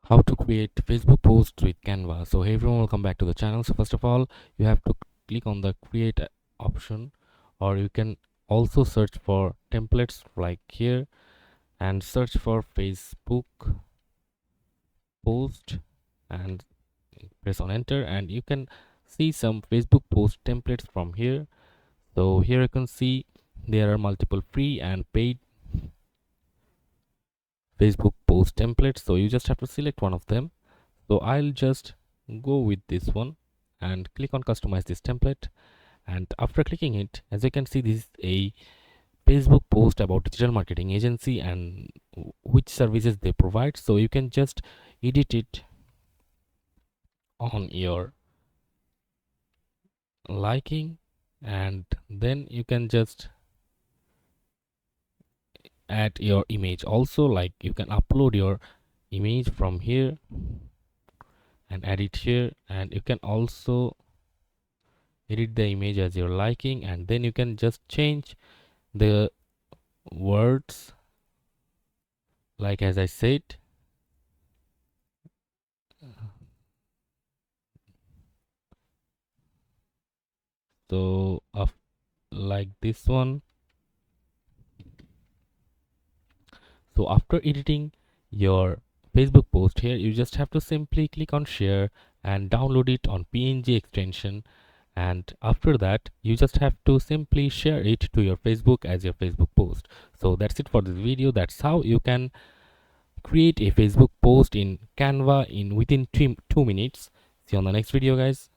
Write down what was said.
How to create Facebook post with Canva. So hey everyone, welcome back to the channel. So first of all, you have to click on the create option, or you can also search for templates like here and search for Facebook post and press on enter, and you can see some Facebook post templates from here. So here you can see there are multiple free and paid Facebook post templates, so you just have to select one of them. So I'll just go with this one and click on customize this template, and after clicking it, as you can see, this is a Facebook post about digital marketing agency and which services they provide. So you can just edit it on your liking, and then you can just add your image also, like you can upload your image from here and add it here, and you can also edit the image as your liking, and then you can just change the words like as I said. So like this one. So after editing your Facebook post here, you just have to simply click on share and download it on PNG extension, and after that you just have to simply share it to your Facebook as your Facebook post. So that's it for this video. That's how you can create a Facebook post in Canva in within 2 minutes. See you on the next video, guys.